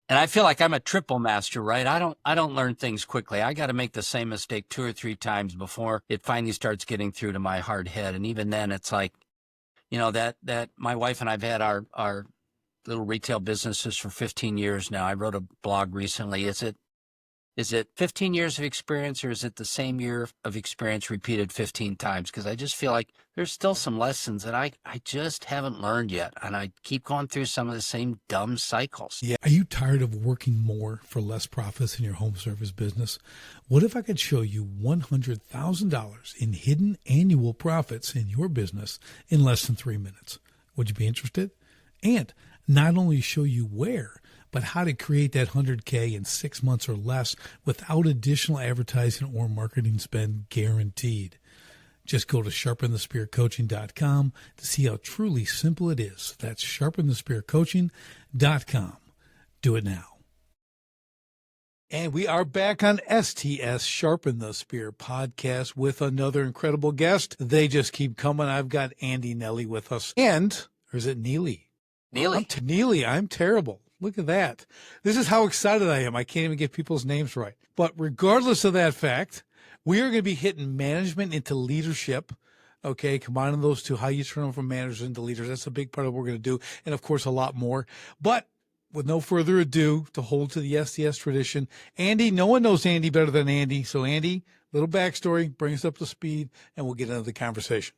And I feel like I'm a triple master, right? I don't learn things quickly. I got to make the same mistake two or three times before it finally starts getting through to my hard head. And even then it's like, that my wife and I've had our little retail businesses for 15 years now. I wrote a blog recently. Is it 15 years of experience, or is it the same year of experience repeated 15 times? Because I just feel like there's still some lessons that I just haven't learned yet. And I keep going through some of the same dumb cycles. Yeah. Are you tired of working more for less profits in your home service business? What if I could show you $100,000 in hidden annual profits in your business in less than 3 minutes? Would you be interested? And not only show you where, but how to create that 100K in 6 months or less without additional advertising or marketing spend guaranteed. Just go to sharpenthespearcoaching.com to see how truly simple it is. That's sharpenthespearcoaching.com. Do it now. And we are back on STS Sharpen the Spear podcast with another incredible guest. They just keep coming. I've got Andy Neillie with us. And, or is it Neillie? Neillie. Neillie, I'm terrible. Look at that. This is how excited I am. I can't even get people's names right. But regardless of that fact, we are going to be hitting management into leadership. Okay, combining those two, how you turn them from managers into leaders. That's a big part of what we're going to do. And of course, a lot more. But with no further ado, to hold to the STS tradition, Andy, no one knows Andy better than Andy. So Andy, little backstory, bring us up to speed, and we'll get into the conversation.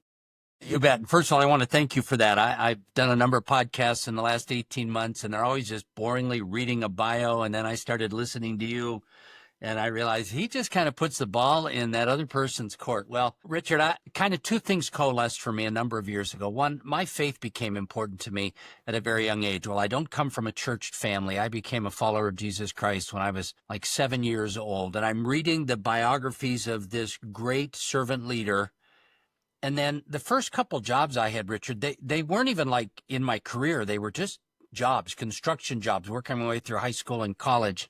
You bet. First of all, I want to thank you for that. I've done a number of podcasts in the last 18 months, and they're always just boringly reading a bio. And then I started listening to you, and I realized he just kind of puts the ball in that other person's court. Well, Richard, kind of two things coalesced for me a number of years ago. One, my faith became important to me at a very young age. Well, I don't come from a church family. I became a follower of Jesus Christ when I was like 7 years old. And I'm reading the biographies of this great servant leader. And then the first couple jobs I had, Richard, they weren't even like in my career. They were just jobs, construction jobs, working my way through high school and college.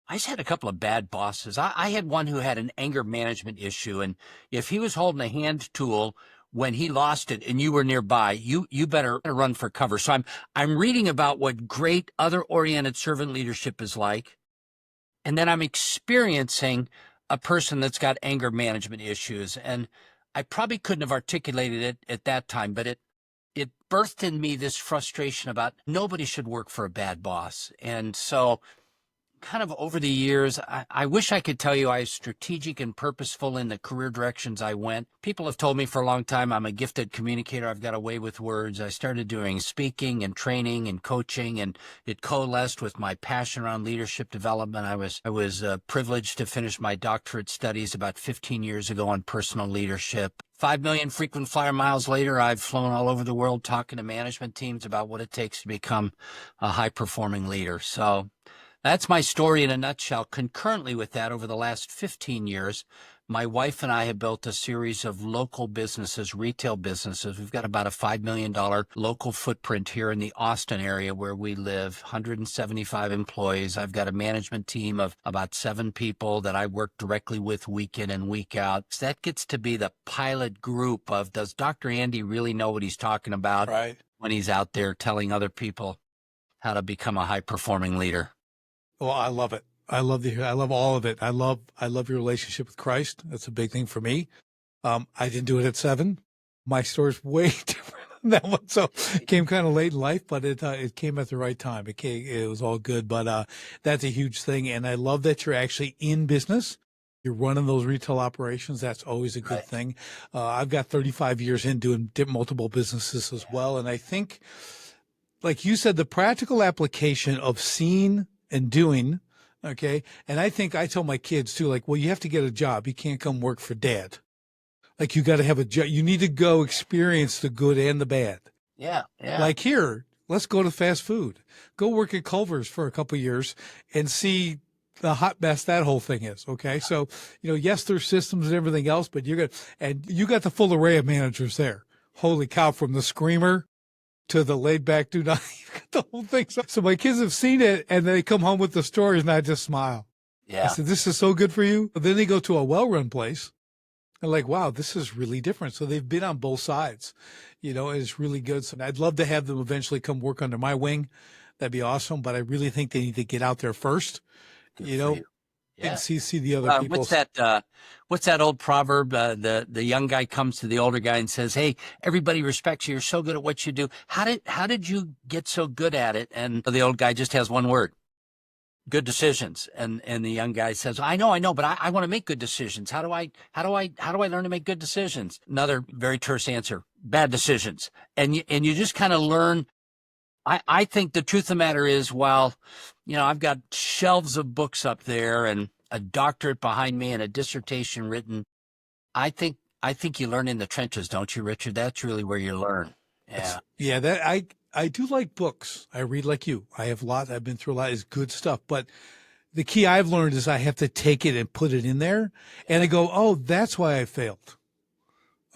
I just had a couple of bad bosses. I had one who had an anger management issue. And if he was holding a hand tool when he lost it and you were nearby, you better run for cover. So I'm reading about what great other-oriented servant leadership is like. And then I'm experiencing a person that's got anger management issues. And I probably couldn't have articulated it at that time, but it birthed in me this frustration about nobody should work for a bad boss. And so kind of over the years, I wish I could tell you I was strategic and purposeful in the career directions I went. People have told me for a long time I'm a gifted communicator. I've got a way with words. I started doing speaking and training and coaching, and it coalesced with my passion around leadership development. I was privileged to finish my doctorate studies about 15 years ago on personal leadership. 5 million frequent flyer miles later, I've flown all over the world talking to management teams about what it takes to become a high-performing leader. So that's my story in a nutshell. Concurrently with that, over the last 15 years, my wife and I have built a series of local businesses, retail businesses. We've got about a $5 million local footprint here in the Austin area where we live, 175 employees. I've got a management team of about 7 people that I work directly with week in and week out. So that gets to be the pilot group of, does Dr. Andy really know what he's talking about when he's out there telling other people how to become a high-performing leader? Well, I love it. I love all of it. I love your relationship with Christ. That's a big thing for me. I didn't do it at 7. My story's way different than that one. So it came kind of late in life, but it came at the right time. It was all good, but that's a huge thing. And I love that you're actually in business. You're running those retail operations. That's always a good thing. I've got 35 years in doing multiple businesses as well. And I think, like you said, the practical application of seeing and doing, okay? And I think I tell my kids too, like, well, you have to get a job. You can't come work for dad. Like, you got to have a job. You need to go experience the good and the bad. Yeah. Like here, let's go to fast food. Go work at Culver's for a couple of years and see the hot mess that whole thing is, okay? So, yes, there's systems and everything else, but you got the full array of managers there. Holy cow, from the screamer to the laid back do not, you've got the whole thing. So my kids have seen it and they come home with the stories and I just smile. Yeah. I said, this is so good for you. But then they go to a well-run place and like, wow, this is really different. So they've been on both sides, and it's really good. So I'd love to have them eventually come work under my wing. that'd be awesome. But I really think they need to get out there first, Good you for know, you. and Yeah. see the other people. What's that old proverb? The young guy comes to the older guy and says, "Hey, everybody respects you. You're so good at what you do. How did you get so good at it?" And the old guy just has one word: good decisions. And the young guy says, I know, but I want to make good decisions. How do I learn to make good decisions? Another very terse answer: bad decisions. And you just kind of learn. I think the truth of the matter is, while, I've got shelves of books up there and a doctorate behind me and a dissertation written, I think you learn in the trenches, don't you, Richard? That's really where you learn. Yeah. Yeah, that I do like books. I read like you. I have a lot. I've been through a lot. It's good stuff. But the key I've learned is I have to take it and put it in there, and I go, oh, that's why I failed.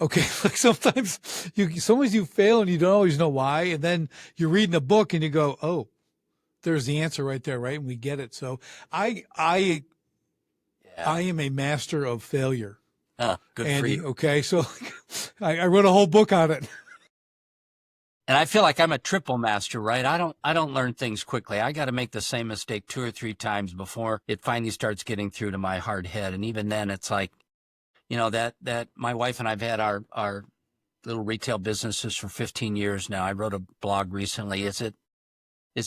Okay, like sometimes you fail and you don't always know why, and then you're reading a book and you go, oh, there's the answer right there, right? And we get it. So I Yeah. I am a master of failure, Good for Andy. you. Okay, so I wrote a whole book on it. And I feel like I'm a triple master, right? I don't learn things quickly. I got to make the same mistake 2 or 3 times before it finally starts getting through to my hard head. And even then, it's like, that my wife and I've had our little retail businesses for 15 years now. I wrote a blog recently. Is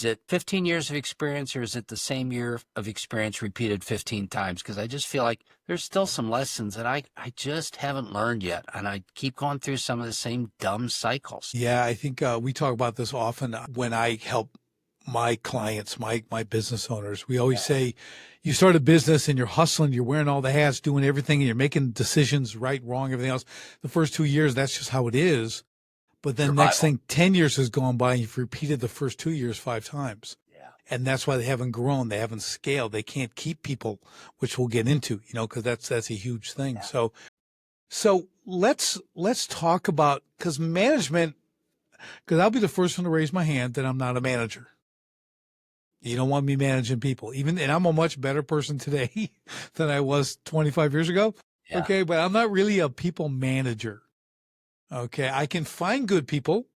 it 15 years of experience, or is it the same year of experience repeated 15 times? Because I just feel like there's still some lessons that I just haven't learned yet. And I keep going through some of the same dumb cycles. Yeah, I think we talk about this often when I help my clients, my business owners. We always say, you start a business and you're hustling, you're wearing all the hats, doing everything, and you're making decisions, right, wrong, everything else. The first 2 years, that's just how it is. But then next Survival. thing, 10 years has gone by and you've repeated the first 2 years 5 times. Yeah. And that's why they haven't grown. They haven't scaled. They can't keep people, which we'll get into, because that's a huge thing. Yeah. So let's talk about, because management, because I'll be the first one to raise my hand that I'm not a manager. You don't want me managing people, and I'm a much better person today than I was 25 years ago. Yeah. Okay. But I'm not really a people manager. Okay. I can find good people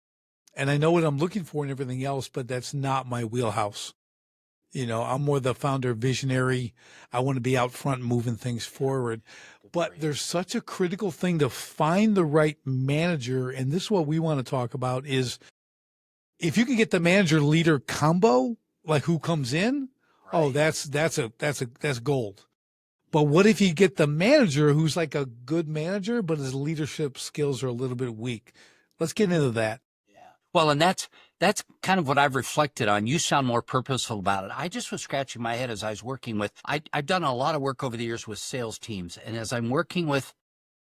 and I know what I'm looking for and everything else, but that's not my wheelhouse. I'm more the founder visionary. I want to be out front moving things forward. But there's such a critical thing to find the right manager. And this is what we want to talk about is if you can get the manager leader combo, like who comes in, oh, Right. that's gold. But what if you get the manager who's like a good manager, but his leadership skills are a little bit weak? Let's get into that. Yeah. Well, and that's kind of what I've reflected on. You sound more purposeful about it. I just was scratching my head as I was working with. I've done a lot of work over the years with sales teams, and as I'm working with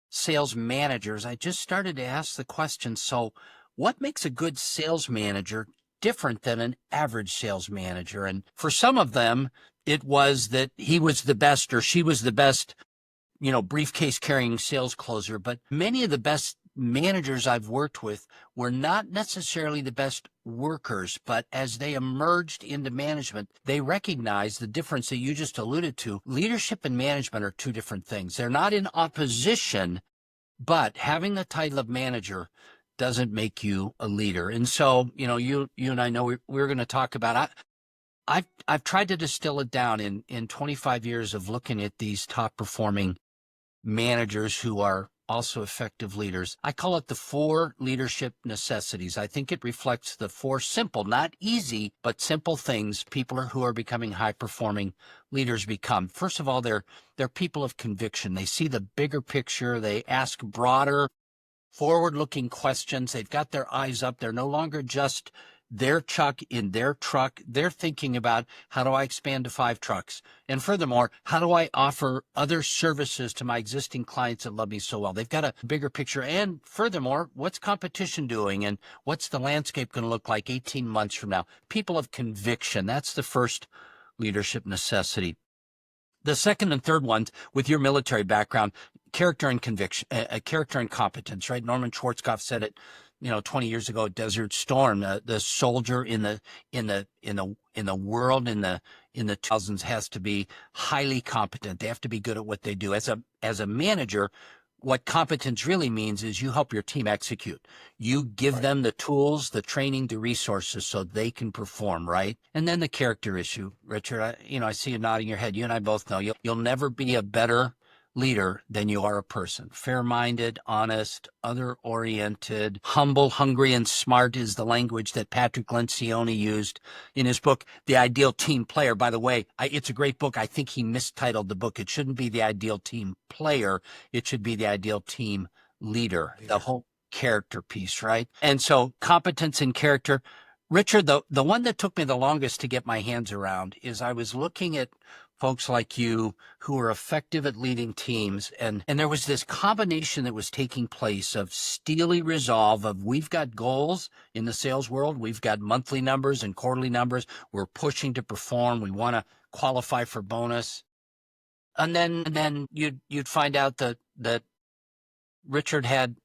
sales managers, I just started to ask the question, so what makes a good sales manager different than an average sales manager? And for some of them, it was that he was the best or she was the best, briefcase carrying sales closer. But many of the best managers I've worked with were not necessarily the best workers, but as they emerged into management, they recognized the difference that you just alluded to. Leadership and management are two different things. They're not in opposition, but having the title of manager doesn't make you a leader. And so, you and I know we're going to talk about. I've tried to distill it down in 25 years of looking at these top performing managers who are also effective leaders. I call it the 4 leadership necessities. I think it reflects the 4 simple, not easy, but simple things people who are becoming high performing leaders become. First of all, they're people of conviction. They see the bigger picture. They ask broader, forward-looking questions. They've got their eyes up. They're no longer just their chuck in their truck. They're thinking about, how do I expand to 5 trucks? And furthermore, how do I offer other services to my existing clients that love me so well? They've got a bigger picture. And furthermore, what's competition doing? And what's the landscape going to look like 18 months from now? People of conviction. That's the first leadership necessity. The second and third ones, with your military background, character and conviction, character and competence, right? Norman Schwarzkopf said it, 20 years ago at Desert Storm. The soldier in the world in the thousands has to be highly competent. They have to be good at what they do. As a manager, what competence really means is you help your team execute. You give them the tools, the training, the resources so they can perform, right? And then the character issue, Richard, I see you nodding your head. You and I both know you'll never be a better leader than you are a person. Fair-minded, honest, other-oriented, humble, hungry, and smart is the language that Patrick Lencioni used in his book, The Ideal Team Player. By the way, it's a great book. I think he mistitled the book. It shouldn't be The Ideal Team Player. It should be The Ideal Team Leader. The whole character piece, right? And so competence and character. Richard, the one that took me the longest to get my hands around is I was looking at folks like you who are effective at leading teams. And there was this combination that was taking place of steely resolve of we've got goals in the sales world. We've got monthly numbers and quarterly numbers. We're pushing to perform. We want to qualify for bonus. And then you'd find out that Richard had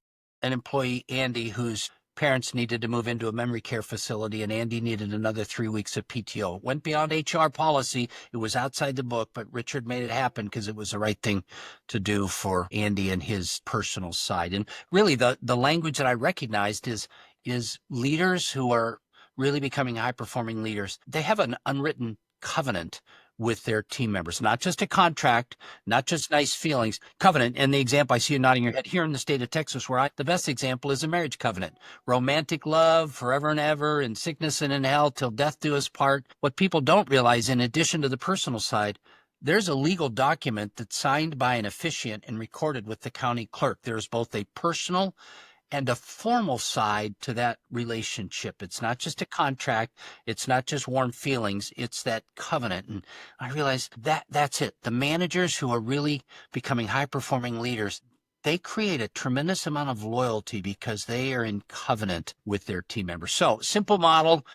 an employee, Andy, whose parents needed to move into a memory care facility, and Andy needed another 3 weeks of PTO. It went beyond HR policy. It was outside the book, but Richard made it happen because it was the right thing to do for Andy and his personal side. And really, the language that I recognized is leaders who are really becoming high-performing leaders. They have an unwritten covenant with their team members, not just a contract, not just nice feelings, covenant. And the example I see you nodding your head here in the state of Texas, the best example is a marriage covenant, romantic love forever and ever, in sickness and in health till death do us part. What people don't realize, in addition to the personal side, there's a legal document that's signed by an officiant and recorded with the county clerk. There's both a personal and a formal side to that relationship. It's not just a contract. It's not just warm feelings. It's that covenant. And I realized that's it. The managers who are really becoming high-performing leaders, they create a tremendous amount of loyalty because they are in covenant with their team members. So, simple model,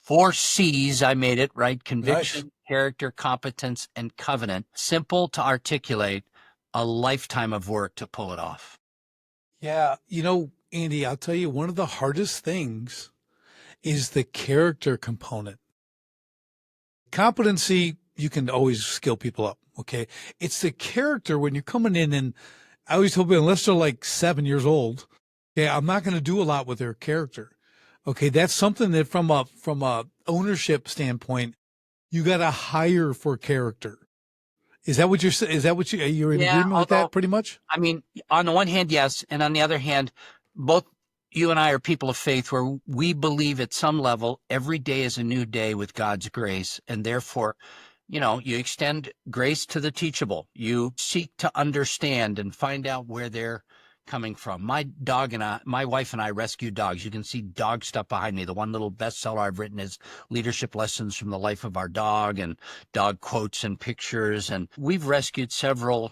4 C's, I made it, right? Conviction, Nice. character, competence, and covenant. Simple to articulate, a lifetime of work to pull it off. Yeah. Andy, I'll tell you, one of the hardest things is the character component. Competency, you can always skill people up. Okay. It's the character when you're coming in, and I always tell people, unless they're like 7 years old, okay, I'm not going to do a lot with their character. Okay. That's something that from a ownership standpoint, you got to hire for character. Is that what you're in agreement with that pretty much? I mean, on the one hand, yes. And on the other hand, both you and I are people of faith where we believe at some level every day is a new day with God's grace. And therefore, you extend grace to the teachable. You seek to understand and find out where they're coming from. My wife and I rescue dogs. You can see dog stuff behind me. The one little bestseller I've written is Leadership Lessons from the Life of Our Dog, and dog quotes and pictures. And we've rescued several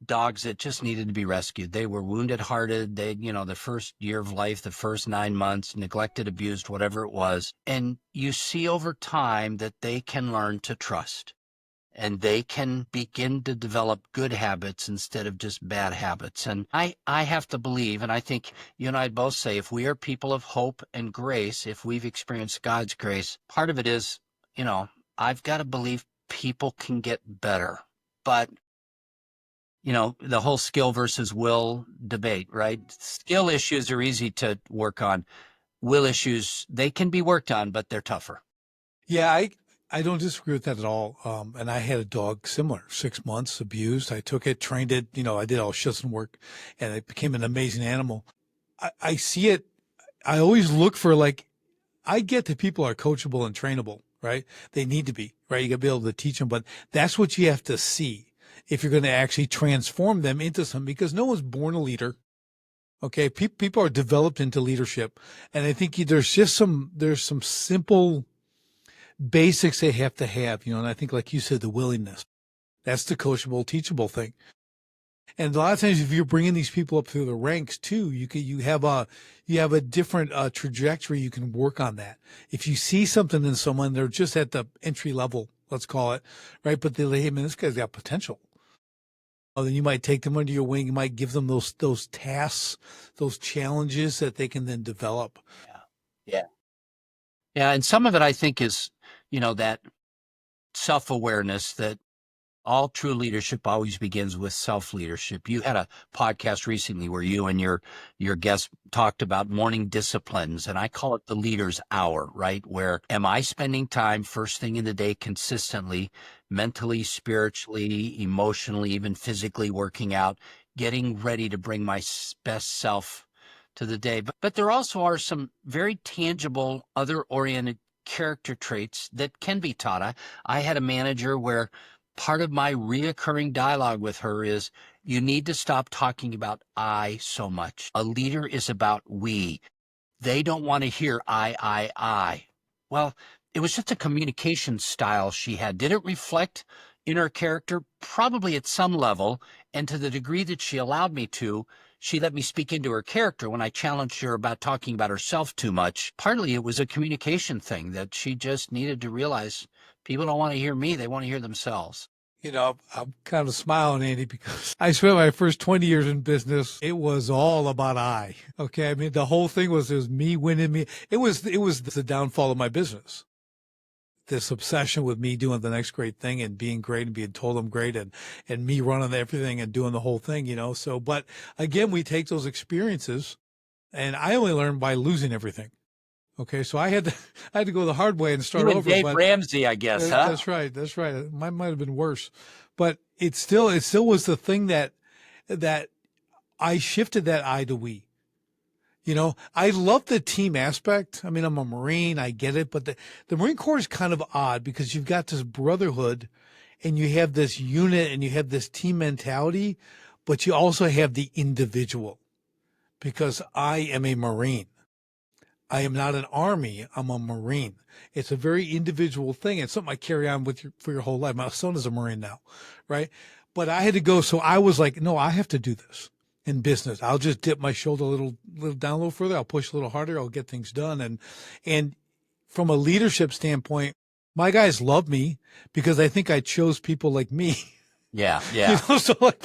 dogs that just needed to be rescued. They were wounded hearted. The first year of life, the first 9 months, neglected, abused, whatever it was. And you see over time that they can learn to trust. And they can begin to develop good habits instead of just bad habits. And I have to believe, and I think you and I both say, if we are people of hope and grace, if we've experienced God's grace, part of it is, I've got to believe people can get better. But, the whole skill versus will debate, right? Skill issues are easy to work on. Will issues, they can be worked on, but they're tougher. Yeah, I don't disagree with that at all. And I had a dog similar, 6 months, abused. I took it, trained it, I did all shits and work, and it became an amazing animal. I see it. I always look for, I get that people are coachable and trainable, right? They need to be, right? You got to be able to teach them, but that's what you have to see if you're going to actually transform them into something, because no one's born a leader. Okay. People are developed into leadership. And I think there's some simple basics they have to have, and I think, like you said, the willingness, that's the coachable, teachable thing. And a lot of times, if you're bringing these people up through the ranks too, you have a different trajectory. You can work on that. If you see something in someone, they're just at the entry level, let's call it, right? But hey, man, this guy's got potential. Then you might take them under your wing. You might give them those tasks, those challenges that they can then develop. Yeah. Yeah. And some of it, I think, is, that self-awareness that All true leadership always begins with self-leadership. You had a podcast recently where you and your guest talked about morning disciplines, and I call it the leader's hour, right? Where am I spending time first thing in the day consistently, mentally, spiritually, emotionally, even physically working out, getting ready to bring my best self to the day. But there also are some very tangible, other-oriented character traits that can be taught. I had a manager where part of my reoccurring dialogue with her is you need to stop talking about I so much. A leader is about we. They don't want to hear I. Well, it was just a communication style she had. Did it reflect in her character? Probably at some level. And to the degree that she allowed me to, she let me speak into her character when I challenged her about talking about herself too much. Partly it was a communication thing that she just needed to realize people don't want to hear me, they want to hear themselves. You know, I'm kind of smiling, Andy, because I spent my first 20 years in business. It was all about I. Okay. I mean, the whole thing was, it was me winning me. It was the downfall of my business. This obsession with me doing the next great thing and being great and being told I'm great and me running everything and doing the whole thing, you know? So, but again, we take those experiences, and I only learned by losing everything. Okay. So I had to go the hard way and start You and over, Dave but Ramsey, I guess, huh? that's right. That's right. Mine might have been worse, but it still was the thing that I shifted that I to we. You know, I love the team aspect. I mean, I'm a Marine. I get it. But the Marine Corps is kind of odd because you've got this brotherhood and you have this unit and you have this team mentality, but you also have the individual, because I am a Marine. I am not an Army. I'm a Marine. It's a very individual thing. It's something I carry on with for your whole life. My son is a Marine now, right? But I had to go. So I was like, no, I have to do this in business. I'll just dip my shoulder a little down a little further. I'll push a little harder. I'll get things done. And from a leadership standpoint, my guys love me because I think I chose people like me. Yeah, You yeah. know, so like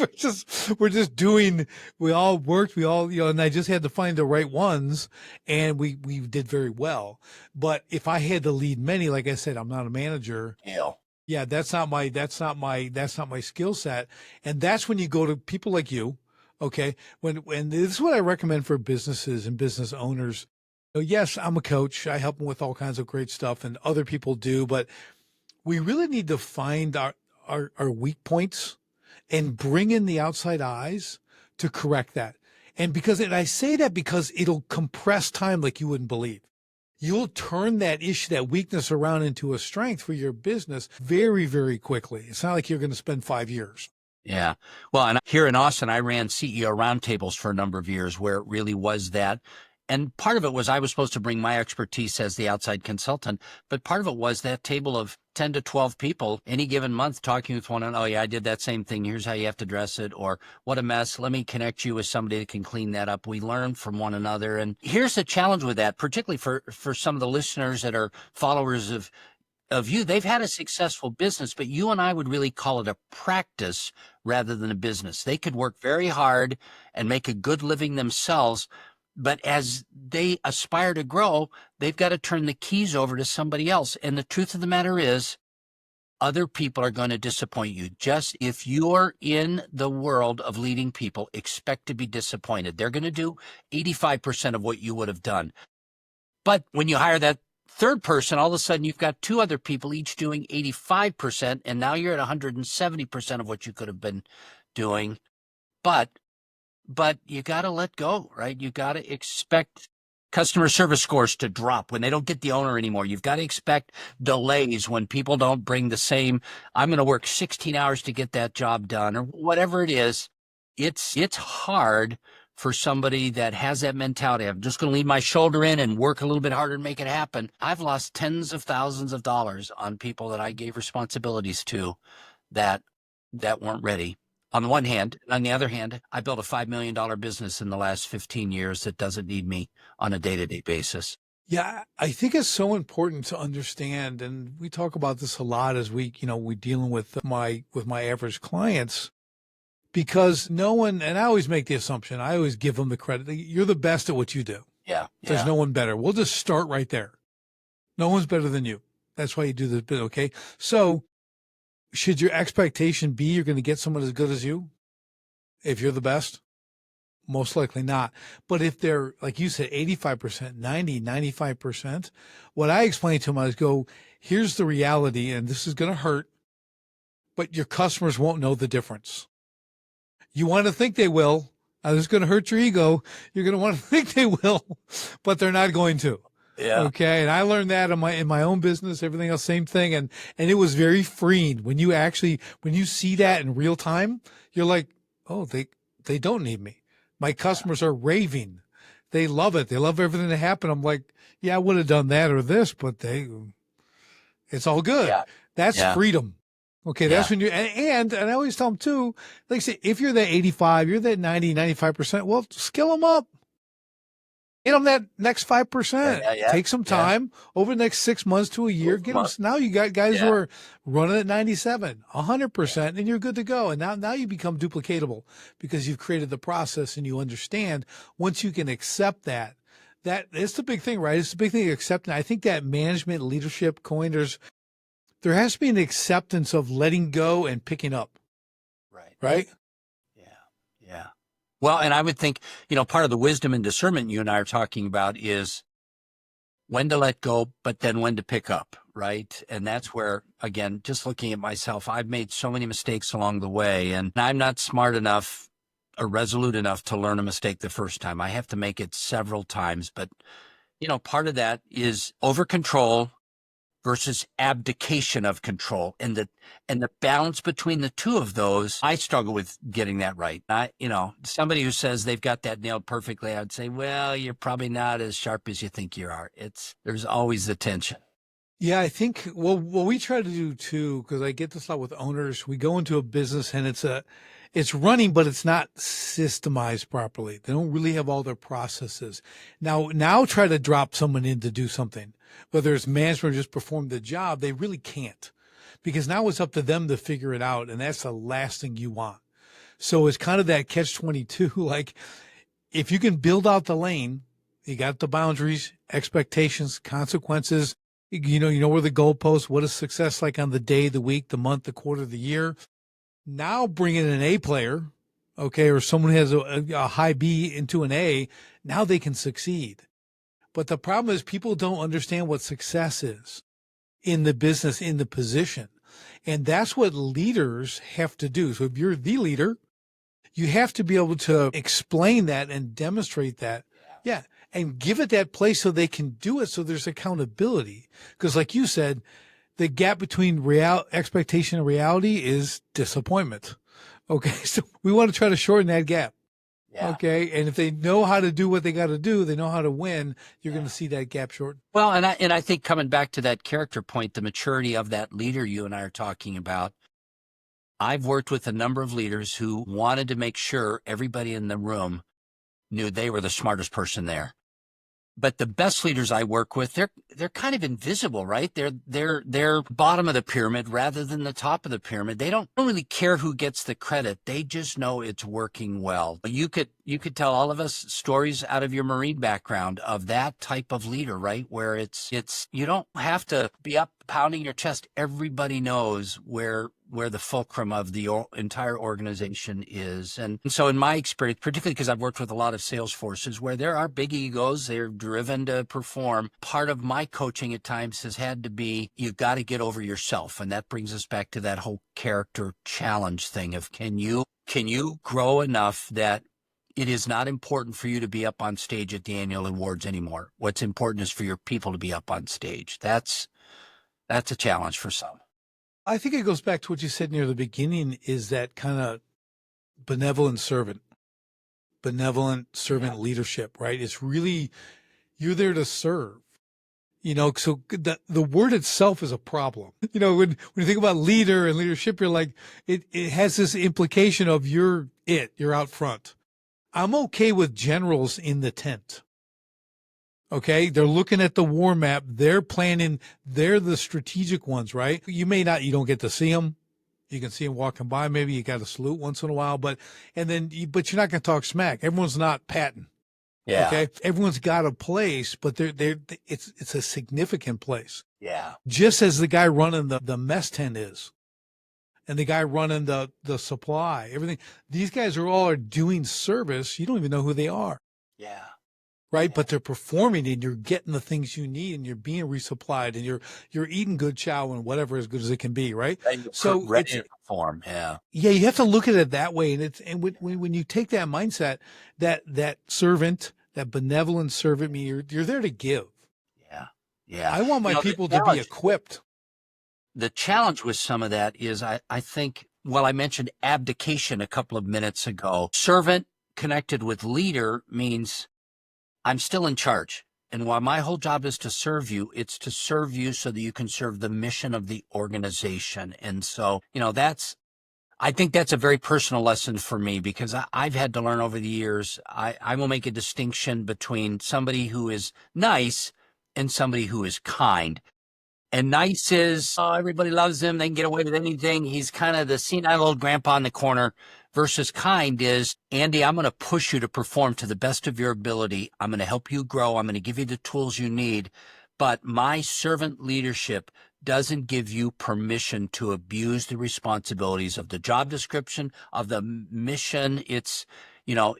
we're just doing, we all worked, we all, you know, and I just had to find the right ones, and we did very well. But if I had to lead many, like I said, I'm not a manager. Hell. Yeah, that's not my skill set. And that's when you go to people like you. Okay. When this is what I recommend for businesses and business owners. So yes, I'm a coach. I help them with all kinds of great stuff, and other people do, but we really need to find our weak points and bring in the outside eyes to correct that. And I say that because it'll compress time like you wouldn't believe. You'll turn that issue, that weakness, around into a strength for your business very, very quickly. It's not like you're going to spend 5 years. Yeah. Well, and here in Austin, I ran CEO roundtables for a number of years where it really was that. And part of it was I was supposed to bring my expertise as the outside consultant, but part of it was that table of 10 to 12 people any given month talking with one another. Oh, yeah, I did that same thing. Here's how you have to dress it. Or what a mess. Let me connect you with somebody that can clean that up. We learn from one another. And here's the challenge with that, particularly for some of the listeners that are followers of you. They've had a successful business, but you and I would really call it a practice rather than a business. They could work very hard and make a good living themselves, but as they aspire to grow, they've got to turn the keys over to somebody else. And the truth of the matter is, other people are going to disappoint you. Just if you're in the world of leading people, expect to be disappointed. They're going to do 85% of what you would have done. But when you hire that third person, all of a sudden you've got two other people each doing 85%, and now you're at 170% of what you could have been doing. But you got to let go, right? You got to expect customer service scores to drop when they don't get the owner anymore. You've got to expect delays when people don't bring the same, I'm going to work 16 hours to get that job done, or whatever it is. It's hard for somebody that has that mentality. I'm just going to leave my shoulder in and work a little bit harder and make it happen. I've lost tens of thousands of dollars on people that I gave responsibilities to that weren't ready. On the one hand, and on the other hand, I built a $5 million business in the last 15 years that doesn't need me on a day-to-day basis. Yeah, I think it's so important to understand, and we talk about this a lot as we're dealing with my average clients, because no one, and I always make the assumption, I always give them the credit. You're the best at what you do. Yeah. There's no one better. We'll just start right there. No one's better than you. That's why you do this bit. Okay. So should your expectation be you're going to get someone as good as you if you're the best? Most likely not. But if they're, like you said, 85%, 90, 95%, what I explain to them is go, here's the reality, and this is going to hurt, but your customers won't know the difference. You want to think they will. This is going to hurt your ego. You're going to want to think they will, but they're not going to. Yeah. Okay. And I learned that in my own business, everything else, same thing. And it was very freeing when you see that in real time, you're like, oh, they don't need me. My customers are raving. They love it. They love everything that happened. I'm like, yeah, I would have done that or this, but it's all good. Yeah. That's freedom. Okay. That's when and I always tell them too, like I say, if you're that 85, you're that 90, 95%, well, skill them up. Get them that next 5%. Take some time over the next 6 months to a year. Get them. Now you got guys who are running at 97, 100%, and you're good to go. And now you become duplicatable because you've created the process and you understand. Once you can accept that it's the big thing, right? It's the big thing, accepting. I think that management leadership coin, there has to be an acceptance of letting go and picking up. Right? Yeah. Well, and I would think, part of the wisdom and discernment you and I are talking about is when to let go, but then when to pick up, right? And that's where, again, just looking at myself, I've made so many mistakes along the way, and I'm not smart enough or resolute enough to learn a mistake the first time. I have to make it several times. But, part of that is over control versus abdication of control, and the balance between the two of those. I struggle with getting that right. Somebody who says they've got that nailed perfectly, I'd say, well, you're probably not as sharp as you think you are. There's always the tension. Yeah, I think, well, what we try to do too, because I get this a lot with owners, we go into a business and it's running, but it's not systemized properly. They don't really have all their processes. Now try to drop someone in to do something, whether it's management or just perform the job, they really can't, because now it's up to them to figure it out. And that's the last thing you want. So it's kind of that catch-22, like if you can build out the lane, you got the boundaries, expectations, consequences. You know where the goalposts, what is success like on the day, the week, the month, the quarter, the year. Now bring in an A player, okay, or someone who has a high B into an A, now they can succeed. But the problem is people don't understand what success is in the business, in the position. And that's what leaders have to do. So if you're the leader, you have to be able to explain that and demonstrate that. Yeah. And give it that place so they can do it. So there's accountability. Because like you said, the gap between expectation and reality is disappointment. Okay. So we want to try to shorten that gap. Yeah. Okay. And if they know how to do what they got to do, they know how to win, you're going to see that gap shorten. Well, and I think coming back to that character point, the maturity of that leader you and I are talking about, I've worked with a number of leaders who wanted to make sure everybody in the room knew they were the smartest person there. But the best leaders I work with, they're kind of invisible, right? They're bottom of the pyramid rather than the top of the pyramid. They don't really care who gets the credit. They just know it's working well. You could tell all of us stories out of your Marine background of that type of leader, right? Where it's you don't have to be up pounding your chest. Everybody knows where the fulcrum of the entire organization is. And so in my experience, particularly because I've worked with a lot of sales forces where there are big egos, they're driven to perform. Part of my coaching at times has had to be, you've got to get over yourself. And that brings us back to that whole character challenge thing of can you grow enough that it is not important for you to be up on stage at the annual awards anymore. What's important is for your people to be up on stage. That's a challenge for some. I think it goes back to what you said near the beginning, is that kind of benevolent servant leadership, right? It's really, you're there to serve, so the word itself is a problem. When you think about leader and leadership, you're like, it has this implication of you're out front. I'm okay with generals in the tent. Okay. They're looking at the war map. They're planning. They're the strategic ones, right? You don't get to see them. You can see them walking by. Maybe you got to salute once in a while, but you're not going to talk smack. Everyone's not patting. Yeah. Okay. Everyone's got a place, but it's a significant place. Yeah. Just as the guy running the mess tent is. and the guy running the supply, everything. These guys are doing service. You don't even know who they are. Yeah. Right. But they're performing and you're getting the things you need and you're being resupplied and you're eating good chow and whatever as good as it can be. Right. So ready to perform. Yeah. Yeah. You have to look at it that way. And when you take that mindset, that servant, that benevolent servant, you're there to give. Yeah. Yeah. I want my people to be equipped. The challenge with some of that is I think, well, I mentioned abdication a couple of minutes ago. Servant connected with leader means I'm still in charge. And while my whole job is to serve you, it's to serve you so that you can serve the mission of the organization. And so, I think that's a very personal lesson for me because I've had to learn over the years. I will make a distinction between somebody who is nice and somebody who is kind. And nice is, oh, everybody loves him. They can get away with anything. He's kind of the senile old grandpa in the corner. Versus kind is, Andy, I'm going to push you to perform to the best of your ability. I'm going to help you grow. I'm going to give you the tools you need. But my servant leadership doesn't give you permission to abuse the responsibilities of the job description, of the mission. It's,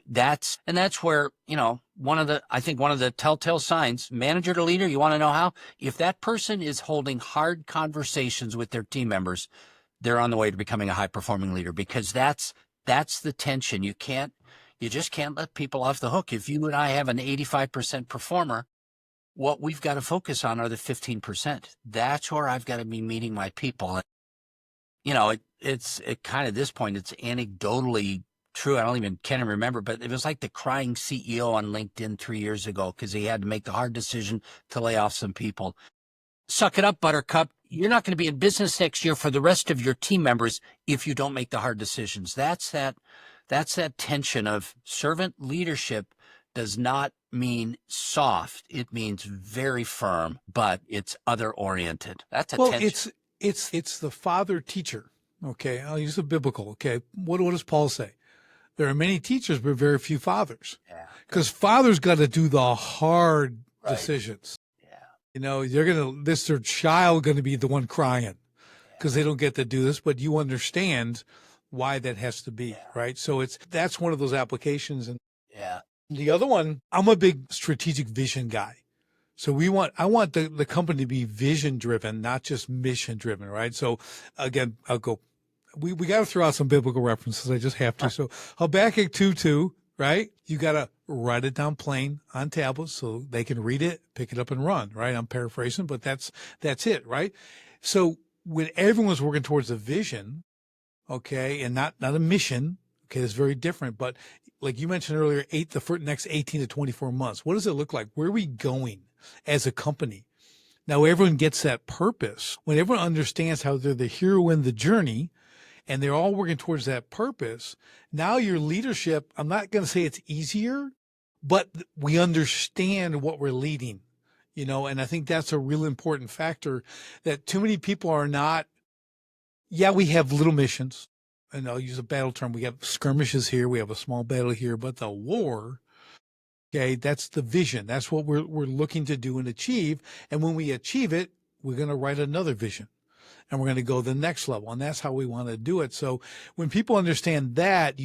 that's where, I think one of the telltale signs, manager to leader, you want to know how? If that person is holding hard conversations with their team members, they're on the way to becoming a high performing leader because that's the tension. You just can't let people off the hook. If you and I have an 85% performer, what we've got to focus on are the 15%. That's where I've got to be meeting my people. It's kind of this point, it's anecdotally true. Can't even remember, but it was like the crying CEO on LinkedIn 3 years ago because he had to make the hard decision to lay off some people. Suck it up, Buttercup. You're not going to be in business next year for the rest of your team members if you don't make the hard decisions. That's that tension of servant leadership does not mean soft. It means very firm, but it's other oriented. That's a tension. It's the father teacher. Okay. I'll use the biblical. Okay. What does Paul say? There are many teachers, but very few fathers. Yeah. Because fathers got to do the hard decisions. Yeah. Their child going to be the one crying because they don't get to do this, but you understand why that has to be, right? So that's one of those applications. And the other one, I'm a big strategic vision guy. So I want the company to be vision driven, not just mission driven, right? So again, we got to throw out some biblical references. I just have to. So Habakkuk 2:2, right? You got to write it down plain on tablets so they can read it, pick it up and run, right? I'm paraphrasing, but that's it, right? So when everyone's working towards a vision, okay, and not a mission, okay, it's very different. But like you mentioned earlier, the next 18 to 24 months, what does it look like? Where are we going as a company? Now everyone gets that purpose. When everyone understands how they're the hero in the journey and they're all working towards that purpose, now your leadership, I'm not going to say it's easier, but we understand what we're leading, and I think that's a real important factor that too many people are not. Yeah, we have little missions, and I'll use a battle term. We have skirmishes here. We have a small battle here, but the war, okay, that's the vision. That's what we're looking to do and achieve. And when we achieve it, we're going to write another vision and we're going to go the next level. And that's how we want to do it. So when people understand that,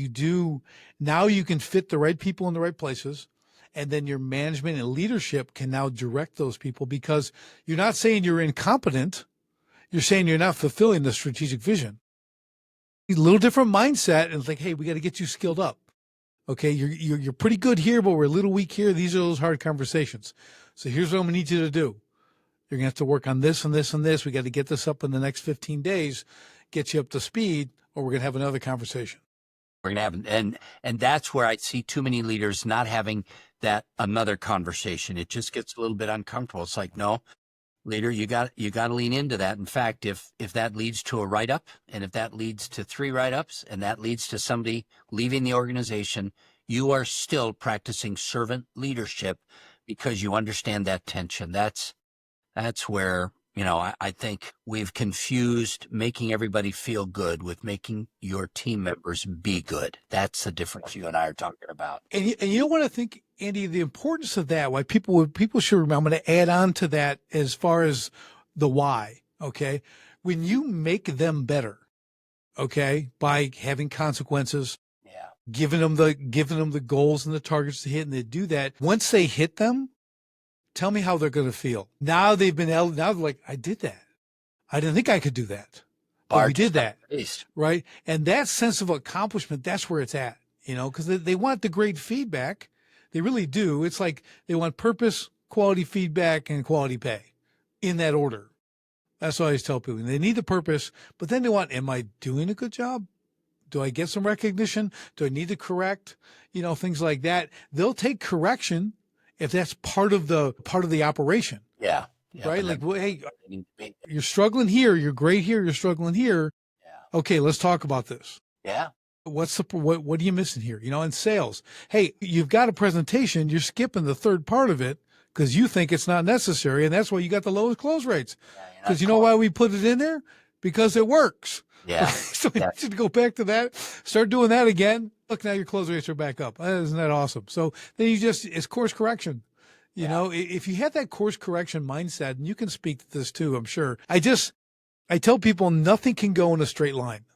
now you can fit the right people in the right places. And then your management and leadership can now direct those people because you're not saying you're incompetent. You're saying you're not fulfilling the strategic vision. A little different mindset, and it's like, hey, we got to get you skilled up. Okay, you're pretty good here, but we're a little weak here. These are those hard conversations. So here's what I'm gonna need you to do. You're gonna have to work on this and this and this. We got to get this up in the next 15 days, get you up to speed, or we're gonna have another conversation. We're gonna have, and that's where I see too many leaders not having that another conversation. It just gets a little bit uncomfortable. It's like, no. Leader, you got to lean into that. In fact, if that leads to a write-up, and if that leads to 3 write-ups, and that leads to somebody leaving the organization, you are still practicing servant leadership because you understand that tension. That's where, I think we've confused making everybody feel good with making your team members be good. That's the difference you and I are talking about. And you know what I think, Andy, the importance of that, why people should remember, I'm going to add on to that as far as the why, okay? When you make them better, okay, by having consequences, Yeah. giving them the goals and the targets to hit, and they do that. Once they hit them, tell me how they're going to feel. Now now they're like, I did that. I didn't think I could do that, but Bar we did just got that, raised. right? And that sense of accomplishment, that's where it's at, because they want the great feedback. They really do. It's like they want purpose, quality feedback, and quality pay in that order. That's what I always tell people. They need the purpose, but then they want, am I doing a good job? Do I get some recognition? Do I need to correct? Things like that. They'll take correction if that's part of the operation, Yeah. Yeah. right? Like, well, hey, Yeah. you're struggling here. You're great here. You're struggling here. Okay, let's talk about this. Yeah. What are you missing here? In sales, hey, you've got a presentation. You're skipping the third part of it because you think it's not necessary, and that's why you got the lowest close rates. Because you know why we put it in there? Because it works. Yeah. So we should go back to that. Start doing that again. Look, now your close rates are back up. Isn't that awesome? So then it's course correction. If you have that course correction mindset, and you can speak to this too, I'm sure. I tell people nothing can go in a straight line.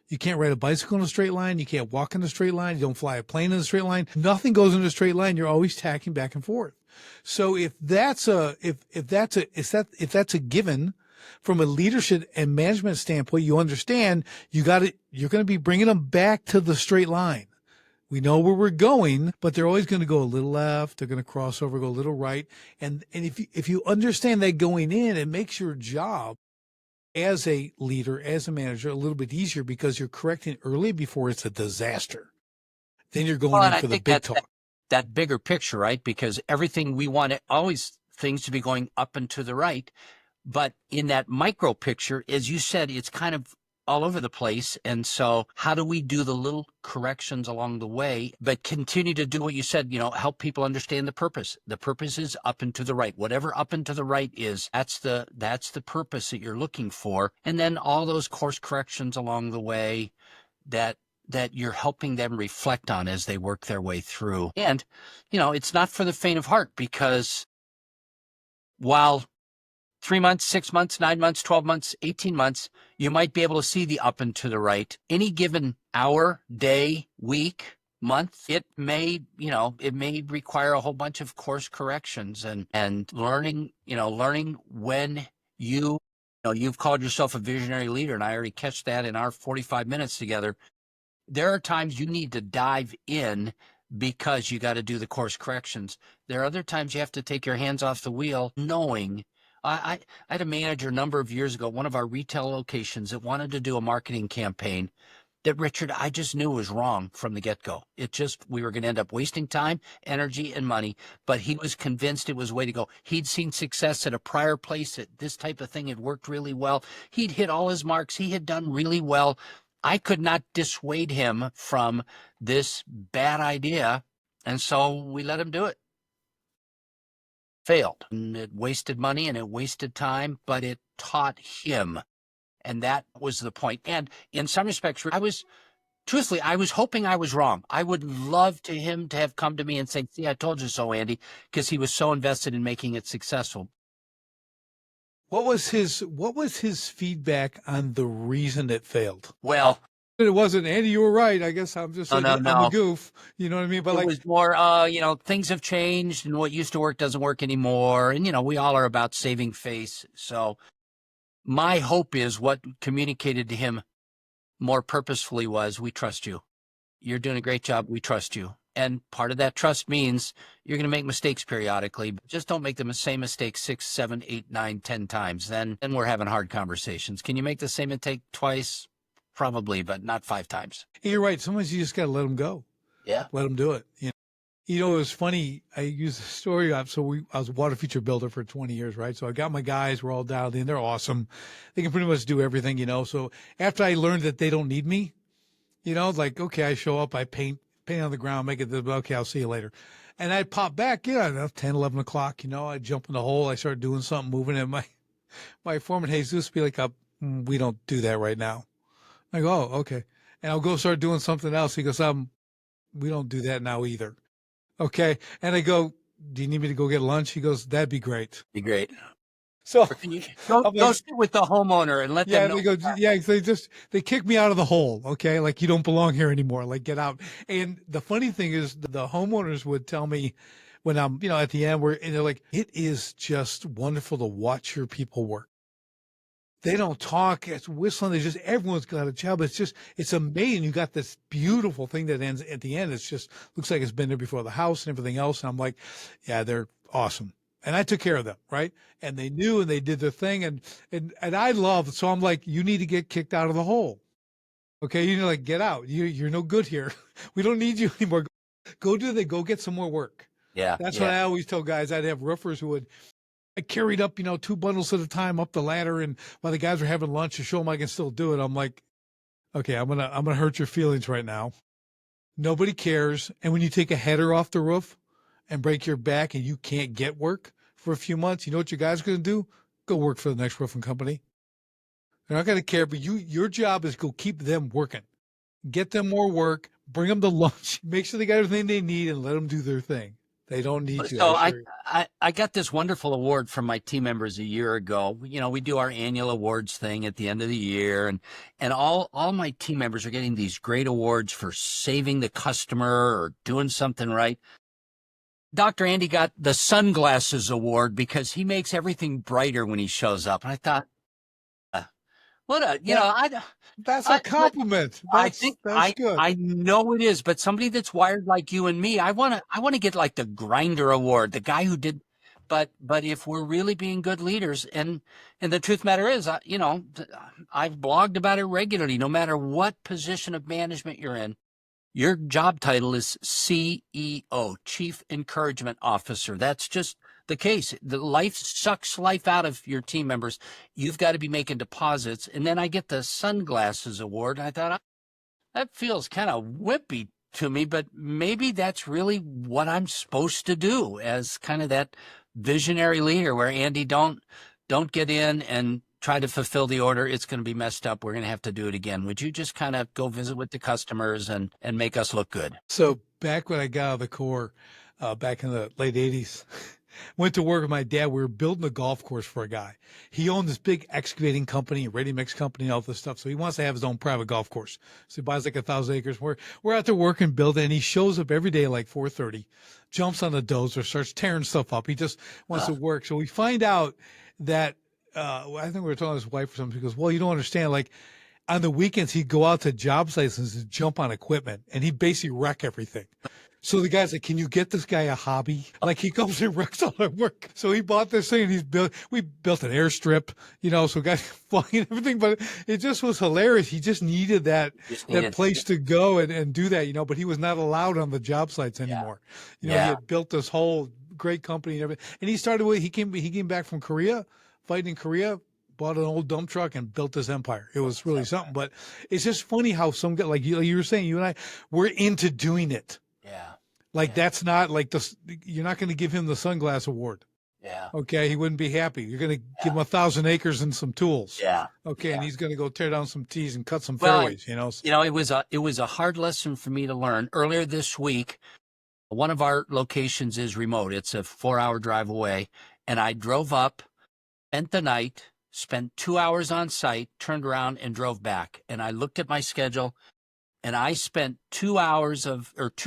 You can't ride a bicycle in a straight line. You can't walk in a straight line. You don't fly a plane in a straight line. Nothing goes in a straight line. You're always tacking back and forth. So if that's a given from a leadership and management standpoint, you understand you're going to be bringing them back to the straight line. We know where we're going, but they're always going to go a little left. They're going to cross over, go a little right. And if you understand that going in, it makes your job as a leader, as a manager, a little bit easier because you're correcting early before it's a disaster. Then you're going in for the big talk. That bigger picture, right? Because everything we want, always things to be going up and to the right. But in that micro picture, as you said, it's kind of all over the place. And so how do we do the little corrections along the way, but continue to do what you said, help people understand the purpose. The purpose is up and to the right. Whatever up and to the right is, that's the purpose that you're looking for. And then all those course corrections along the way that you're helping them reflect on as they work their way through. And, it's not for the faint of heart, because while 3 months, 6 months, 9 months, 12 months, 18 months, you might be able to see the up and to the right. Any given hour, day, week, month, it may require a whole bunch of course corrections and learning when you've called yourself a visionary leader, and I already catch that in our 45 minutes together. There are times you need to dive in because you got to do the course corrections. There are other times you have to take your hands off the wheel, knowing. I had a manager a number of years ago, one of our retail locations, that wanted to do a marketing campaign that, Richard, I just knew was wrong from the get-go. We were going to end up wasting time, energy, and money, but he was convinced it was the way to go. He'd seen success at a prior place that this type of thing had worked really well. He'd hit all his marks. He had done really well. I could not dissuade him from this bad idea, and so we let him do it. Failed, and it wasted money and it wasted time, but it taught him, and that was the point. And in some respects, I was hoping I was wrong. I would love to him to have come to me and say, "See, I told you so, Andy," because he was so invested in making it successful. What was his feedback on the reason it failed? Well, it wasn't, Andy, you were right. I guess I'm just I'm a goof. You know what I mean? But it was more, things have changed and what used to work doesn't work anymore. And, we all are about saving face. So my hope is what communicated to him more purposefully was, we trust you. You're doing a great job. We trust you. And part of that trust means you're going to make mistakes periodically, but just don't make the same mistake 6, 7, 8, 9, 10 times. Then we're having hard conversations. Can you make the same mistake twice? Probably, but not 5 times. You're right. Sometimes you just got to let them go. Yeah. Let them do it. It was funny. I used a story up. So I was a water feature builder for 20 years, right? So I got my guys. We're all dialed in. They're awesome. They can pretty much do everything, So after I learned that they don't need me, like, okay, I show up, I paint on the ground, make it, okay, I'll see you later. And I'd pop back, 10, 11 o'clock, I'd jump in the hole. I started doing something, moving, and my foreman, Jesus, be like, we don't do that right now. I go, oh, okay. And I'll go start doing something else. He goes, we don't do that now either. Okay. And I go, do you need me to go get lunch? He goes, that'd be great. Be great. So Or can you go I'm go like, sit with the homeowner and let them yeah, know? they go, yeah, they kick me out of the hole. Okay. Like you don't belong here anymore. Like get out. And the funny thing is the homeowners would tell me when I'm, at the end where and they're like, it is just wonderful to watch your people work. They don't talk. It's whistling. They just, everyone's got a job. It's amazing. You got this beautiful thing that ends at the end. It's just looks like it's been there before the house and everything else. And I'm like, yeah, they're awesome. And I took care of them, right? And they knew and they did their thing. And I love, so I'm like, you need to get kicked out of the hole. Okay. You need to like get out. You're no good here. We don't need you anymore. Go get some more work. Yeah, That's what yeah. I always tell guys. I'd have roofers who would I carried up, 2 bundles at a time up the ladder, and while the guys were having lunch to show them I can still do it, I'm like, okay, I'm gonna hurt your feelings right now. Nobody cares, and when you take a header off the roof and break your back and you can't get work for a few months, you know what your guys are gonna do? Go work for the next roofing company. They're not gonna care, but your job is go keep them working, get them more work, bring them to lunch, make sure they got everything they need, and let them do their thing. They don't need you, I So I, assure you. I got this wonderful award from my team members a year ago. We do our annual awards thing at the end of the year, and all my team members are getting these great awards for saving the customer or doing something right. Dr. Andy got the sunglasses award because he makes everything brighter when he shows up. And I thought, uh, what a, you know, That that's a but compliment. I That's think that's good. I know it is, but somebody that's wired like you and me, I want to get like the grinder award, the guy who did. But if we're really being good leaders, and the truth matter is, I've blogged about it regularly. No matter what position of management you're in, your job title is CEO, Chief Encouragement Officer. That's just the case. The life sucks life out of your team members. You've got to be making deposits. And then I get the sunglasses award. And I thought, that feels kind of wimpy to me, but maybe that's really what I'm supposed to do as kind of that visionary leader where Andy, don't get in and try to fulfill the order. It's going to be messed up. We're going to have to do it again. Would you just kind of go visit with the customers and make us look good? So back when I got out of the Corps, back in the late '80s, went to work with my dad. We were building a golf course for a guy. He owned this big excavating company, ready mix company, and all this stuff. So he wants to have his own private golf course. So he buys like 1,000 acres. We're out there working, building, and he shows up every day like 4:30, jumps on the dozer, starts tearing stuff up. He just wants to work. So we find out that I think we were telling his wife or something. He goes, "Well, you don't understand. Like on the weekends, he'd go out to job sites and jump on equipment, and he'd basically wreck everything." So the guy's like, "Can you get this guy a hobby?" Like he goes and wrecks all our work. So he bought this thing and we built an airstrip, so guys flying and everything, but it just was hilarious. He just needed that place to go and do that, but he was not allowed on the job sites anymore. He had built this whole great company and everything. And he came back from Korea, fighting in Korea, bought an old dump truck and built this empire. It was really something, but it's just funny how some guy, like you were saying, you and I, we're into doing it. Yeah. Like that's not like you're not going to give him the sunglass award. Yeah. Okay. He wouldn't be happy. You're going to give him 1,000 acres and some tools. Yeah. Okay. And he's going to go tear down some tees and cut some Well, fairways, it was a hard lesson for me to learn. Earlier this week, one of our locations is remote. It's a 4-hour drive away. And I drove up, spent the night, spent 2 hours on site, turned around and drove back. And I looked at my schedule and I spent 2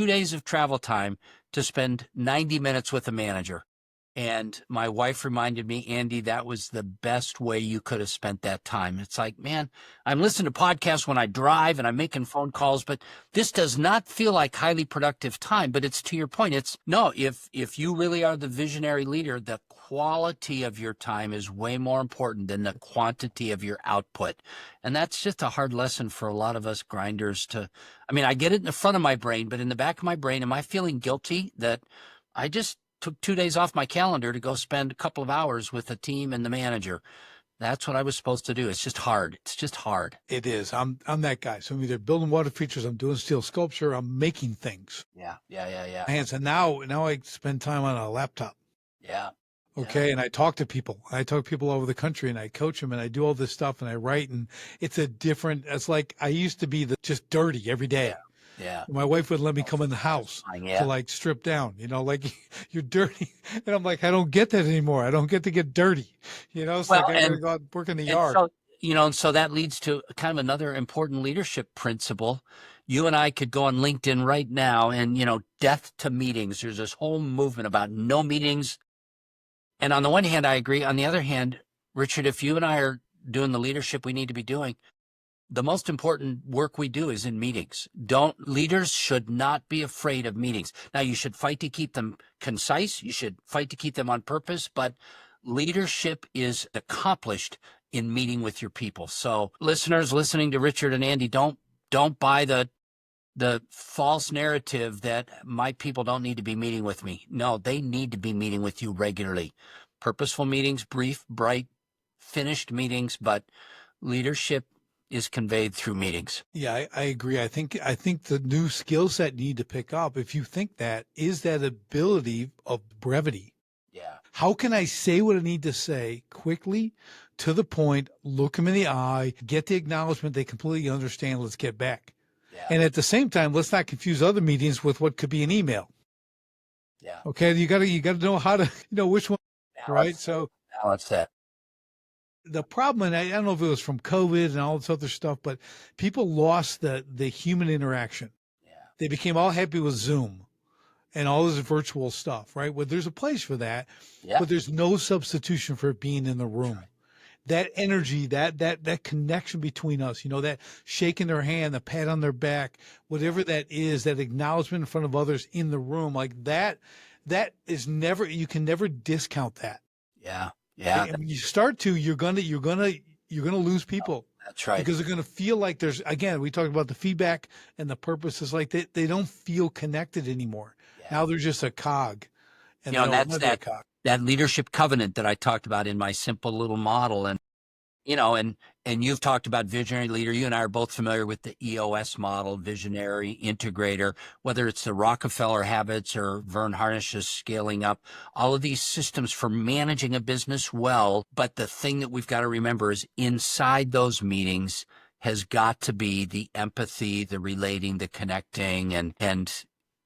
days of travel time to spend 90 minutes with a manager. And my wife reminded me, Andy, that was the best way you could have spent that time. It's like, man, I'm listening to podcasts when I drive and I'm making phone calls, but this does not feel like highly productive time. But it's to your point. If you really are the visionary leader, the quality of your time is way more important than the quantity of your output. And that's just a hard lesson for a lot of us grinders I get it in the front of my brain, but in the back of my brain, am I feeling guilty that I just took 2 days off my calendar to go spend a couple of hours with the team and the manager? That's what I was supposed to do. It's just hard. It's just hard. It is. I'm that guy. So I'm either building water features, I'm doing steel sculpture, I'm making things. Yeah. Hands. And now I spend time on a laptop. Yeah. Okay. Yeah. And I talk to people. I talk to people over the country and I coach them and I do all this stuff and I write, and it's like I used to be just dirty every day. Yeah. My wife wouldn't let me come in the house to Yeah. like strip down, like you're dirty. And I'm like, I don't get that anymore. I don't get to get dirty. It's Well, like I got to go out and work in the and yard. so, and so that leads to kind of another important leadership principle. You and I could go on LinkedIn right now and, death to meetings. There's this whole movement about no meetings. And on the one hand, I agree. On the other hand, Richard, if you and I are doing the leadership we need to be doing, the most important work we do is in meetings. Leaders should not be afraid of meetings. Now, you should fight to keep them concise. You should fight to keep them on purpose, but leadership is accomplished in meeting with your people. So listeners listening to Richard and Andy, don't buy the false narrative that my people don't need to be meeting with me. No, they need to be meeting with you regularly. Purposeful meetings, brief, bright, finished meetings, but leadership is conveyed through meetings. Yeah, I agree. I think the new skill set you need to pick up, if you think that, is that ability of brevity. Yeah. How can I say what I need to say quickly, to the point, look them in the eye, get the acknowledgement they completely understand, let's get back. Yeah. And at the same time, let's not confuse other meetings with what could be an email. Yeah. Okay, you gotta know how to, which one, right? So balance that. The problem, and I don't know if it was from COVID and all this other stuff, but people lost the human interaction. Yeah. They became all happy with Zoom and all this virtual stuff, right? Well, there's a place for that, Yeah. but there's no substitution for being in the room. Right. That energy, that connection between us, that shaking their hand, the pat on their back, whatever that is, that acknowledgement in front of others in the room, like that is never, you can never discount that. Yeah. Yeah. And when you start to, you're gonna lose people. That's right. Because they're gonna feel like there's, again, we talked about the feedback and the purpose is like they don't feel connected anymore. Yeah. Now they're just a cog. And and that's a cog. That leadership covenant that I talked about in my simple little model. And and you've talked about visionary leader. You and I are both familiar with the EOS model, visionary integrator, whether it's the Rockefeller habits or Vern Harnish's scaling up, all of these systems for managing a business well. But the thing that we've got to remember is inside those meetings has got to be the empathy, the relating, the connecting,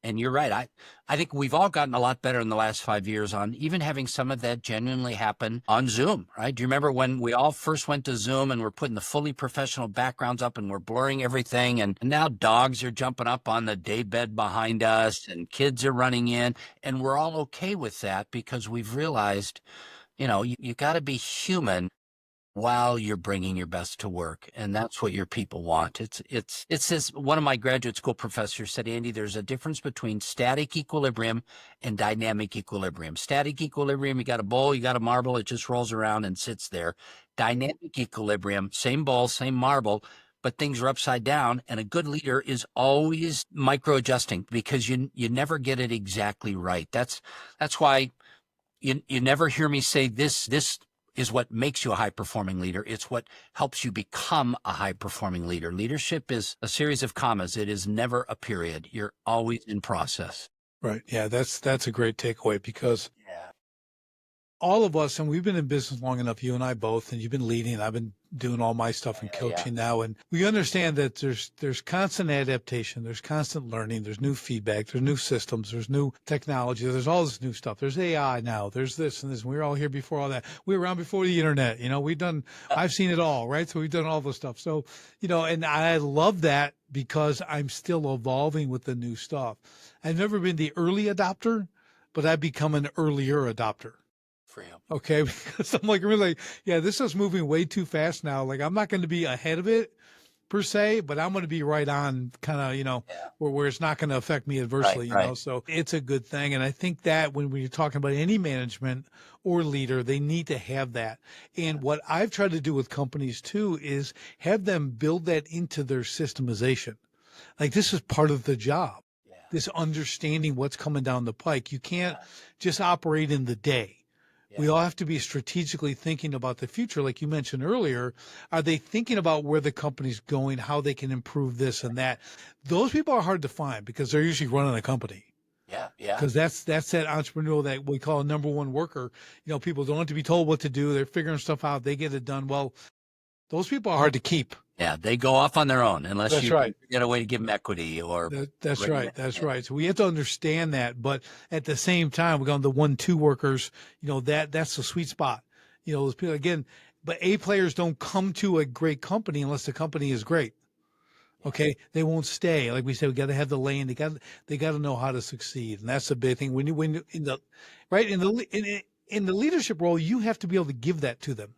and you're right. I think we've all gotten a lot better in the last 5 years on even having some of that genuinely happen on Zoom, right? Do you remember when we all first went to Zoom and we're putting the fully professional backgrounds up and we're blurring everything, and now dogs are jumping up on the daybed behind us and kids are running in, and we're all okay with that because we've realized, you got to be human while you're bringing your best to work. And that's what your people want. It's this, one of my graduate school professors said, Andy, there's a difference between static equilibrium and dynamic equilibrium. Static equilibrium, you got a bowl, you got a marble, it just rolls around and sits there. Dynamic equilibrium, same ball, same marble, but things are upside down. And a good leader is always micro adjusting because you never get it exactly right. That's why you never hear me say this is what makes you a high-performing leader. It's what helps you become a high-performing leader. Leadership is a series of commas. It is never a period. You're always in process. Right. Yeah, that's a great takeaway because all of us, and we've been in business long enough, you and I both, and you've been leading, I've been doing all my stuff in coaching now. And we understand that there's constant adaptation, there's constant learning, there's new feedback, there's new systems, there's new technology, there's all this new stuff. There's AI now, there's this and this. We were all here before all that. We were around before the internet, I've seen it all, right? So we've done all this stuff. So, and I love that because I'm still evolving with the new stuff. I've never been the early adopter, but I've become an earlier adopter. For him. Okay, because I'm like, really, this is moving way too fast now. Like, I'm not going to be ahead of it per se, but I'm going to be right on kind of, where it's not going to affect me adversely, right. So it's a good thing. And I think that when you're talking about any management or leader, they need to have that. And what I've tried to do with companies too is have them build that into their systemization. Like, this is part of the job. This understanding what's coming down the pike. You can't just operate in the day. We all have to be strategically thinking about the future. Like you mentioned earlier, are they thinking about where the company's going, how they can improve this and that? Those people are hard to find because they're usually running a company. Yeah. Because that's that entrepreneur that we call a number one worker. People don't have to be told what to do. They're figuring stuff out. They get it done. Well, those people are hard to keep. Yeah, they go off on their own unless That's you right. get a way to give them equity or That's bring them right. That's in. right. So we have to understand that, but at the same time, we're going the 1-2 workers. That's the sweet spot. Those people again. But A players don't come to a great company unless the company is great. Okay, they won't stay. Like we said, we got to have the lane. They got to know how to succeed, and that's the big thing. When in the right in the leadership role, you have to be able to give that to them.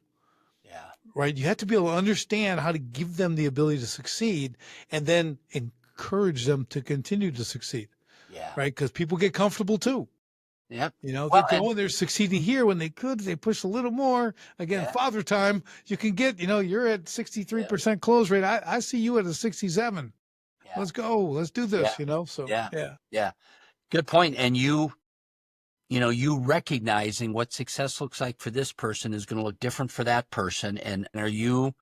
Yeah. Right, you have to be able to understand how to give them the ability to succeed, and then encourage them to continue to succeed. Yeah. Right, because people get comfortable too. Yep. They're Well, and going, they're succeeding here when they could. They push a little more. Again, yeah, father time. You can get. You're at 63% close rate. I see you at a 67. yeah, Let's go. Let's do yeah, this. So yeah, yeah. yeah. Good point. And you recognizing what success looks like for this person is going to look different for that person. And are you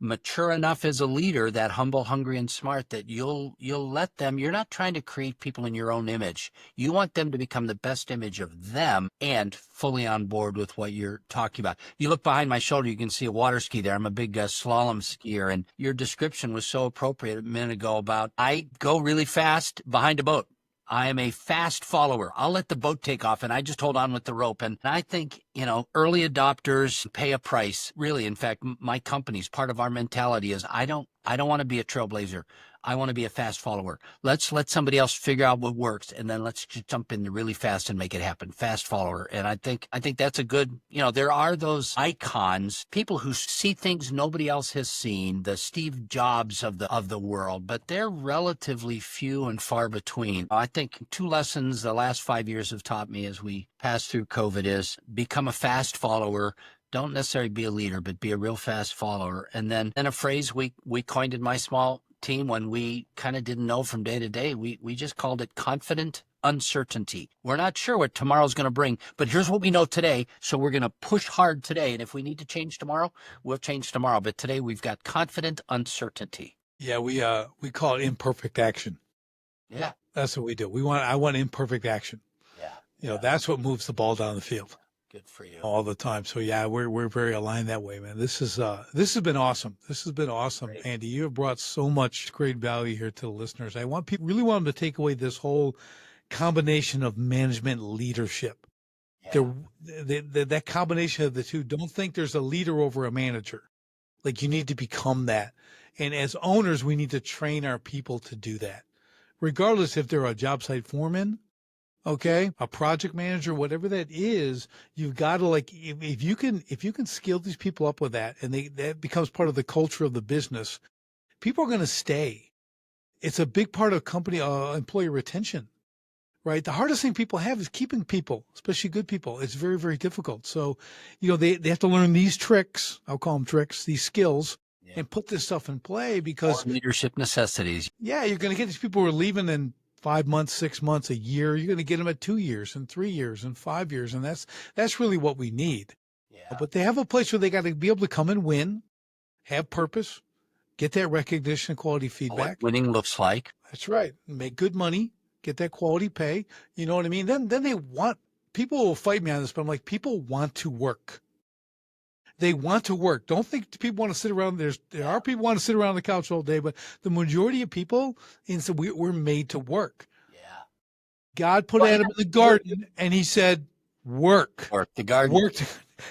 mature enough as a leader, that humble, hungry, and smart, that you'll let them, you're not trying to create people in your own image. You want them to become the best image of them and fully on board with what you're talking about. You look behind my shoulder, you can see a water ski there. I'm a big slalom skier, and your description was so appropriate a minute ago about I go really fast behind a boat. I am a fast follower. I'll let the boat take off and I just hold on with the rope. And I think, early adopters pay a price. Really, in fact, my company's part of our mentality is I don't want to be a trailblazer. I want to be a fast follower. Let's let somebody else figure out what works, and then let's just jump in really fast and make it happen. Fast follower. And I think that's a good, there are those icons, people who see things nobody else has seen, the Steve Jobs of the world, but they're relatively few and far between. I think 2 lessons the last 5 years have taught me as we pass through COVID is become a fast follower. Don't necessarily be a leader, but be a real fast follower. And then a phrase we coined in my small team when we kind of didn't know from day to day, we just called it confident uncertainty. We're not sure what tomorrow's going to bring, but here's what we know today. So we're going to push hard today. And if we need to change tomorrow, we'll change tomorrow. But today we've got confident uncertainty. Yeah, we call it imperfect action. Yeah. That's what we do. I want imperfect action. Yeah. That's what moves the ball down the field. Good for you. All the time. So yeah, we're very aligned that way, man. This has been awesome. This has been awesome, Great. Andy. You have brought so much great value here to the listeners. I really want them to take away this whole combination of management leadership. Yeah. That combination of the two. Don't think there's a leader over a manager. Like, you need to become that. And as owners, we need to train our people to do that, regardless if they're a job site foreman, okay, a project manager, whatever that is. You've got to, if you can skill these people up with that, and that becomes part of the culture of the business, people are going to stay. It's a big part of company employee retention, right? The hardest thing people have is keeping people, especially good people. It's very, very difficult. So, they have to learn these tricks. I'll call them tricks, these skills, and put this stuff in play, because More leadership necessities. yeah, you're going to get these people who are leaving in 5 months, 6 months, a year. You're going to get them at 2 years and 3 years and 5 years. And that's really what we need. Yeah. But they have a place where they got to be able to come and win, have purpose, get that recognition, quality feedback. What winning looks like. That's right. Make good money, get that quality pay. You know what I mean? Then they want, people will fight me on this, but I'm like, people want to work. They want to work. Don't think people want to sit around. There are people who want to sit around the couch all day, but the majority of people, we're made to work. Yeah. God put Adam in the garden, and he said, work. Work the garden. Work.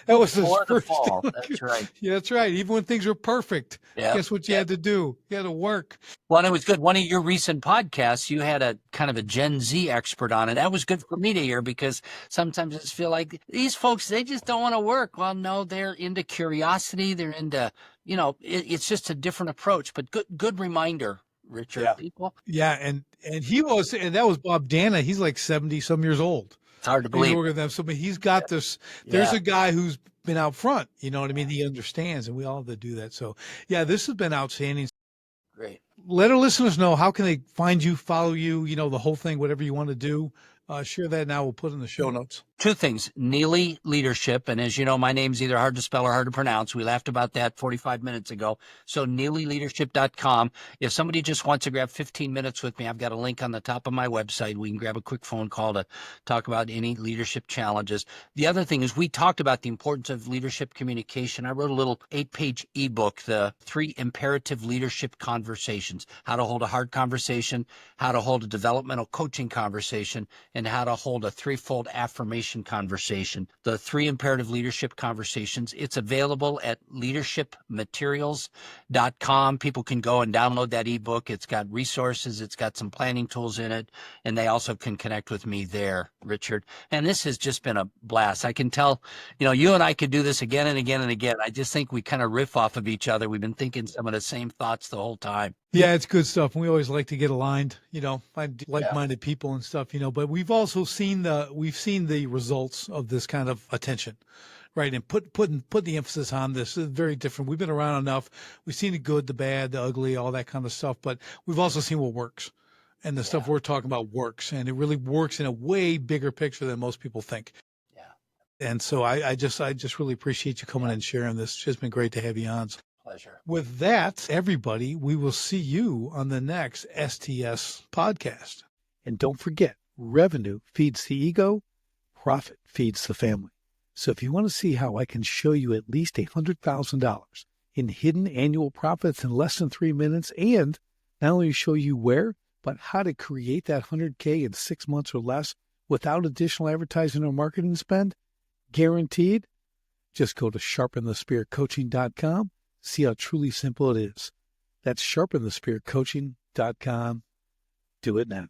That was his Before the first fall. thing. That's right. Yeah, that's right. Even when things were perfect, guess what you had to do? You had to work. Well, and it was good. One of your recent podcasts, you had a kind of a Gen Z expert on it. That was good for me to hear, because sometimes I just feel like these folks, they just don't want to work. Well, no, they're into curiosity. They're into, it's just a different approach. But good reminder, Richard. Yeah. People. Yeah, and that was Bob Dana. He's like 70 some years old. It's hard to He's believe. working with them. So, but he's got this. There's a guy who's been out front. You know what I mean? He understands, and we all have to do that. So, yeah, this has been outstanding. Great. Let our listeners know, how can they find you, follow you, the whole thing, whatever you want to do. Share that now. We'll put in the show notes. Two things, Neillie Leadership. And as you know, my name's either hard to spell or hard to pronounce. We laughed about that 45 minutes ago. So NeillieLeadership.com. If somebody just wants to grab 15 minutes with me, I've got a link on the top of my website. We can grab a quick phone call to talk about any leadership challenges. The other thing is we talked about the importance of leadership communication. I wrote a little 8-page ebook, the 3 imperative leadership conversations, how to hold a hard conversation, how to hold a developmental coaching conversation, and how to hold a 3-fold affirmation conversation. The 3 imperative leadership conversations. It's available at leadershipmaterials.com. People can go and download that ebook. It's got resources. It's got some planning tools in it. And they also can connect with me there, Richard. And this has just been a blast. I can tell, you and I could do this again and again and again. I just think we kind of riff off of each other. We've been thinking some of the same thoughts the whole time. Yeah, it's good stuff. And we always like to get aligned, find like-minded people and stuff, but we've also seen the results of this kind of attention, right? And put the emphasis on this is very different. We've been around enough. We've seen the good, the bad, the ugly, all that kind of stuff, but we've also seen what works. And the stuff we're talking about works, and it really works in a way bigger picture than most people think. Yeah. And so I just really appreciate you coming and sharing this. It's just been great to have you on. Pleasure. With that, everybody, we will see you on the next STS podcast. And don't forget, revenue feeds the ego, profit feeds the family. So if you want to see how I can show you at least $100,000 in hidden annual profits in less than 3 minutes, and not only show you where, but how to create that 100K in 6 months or less without additional advertising or marketing spend, guaranteed, just go to sharpenthespiritcoaching.com. See how truly simple it is. That's sharpenthespiritcoaching.com. Do it now.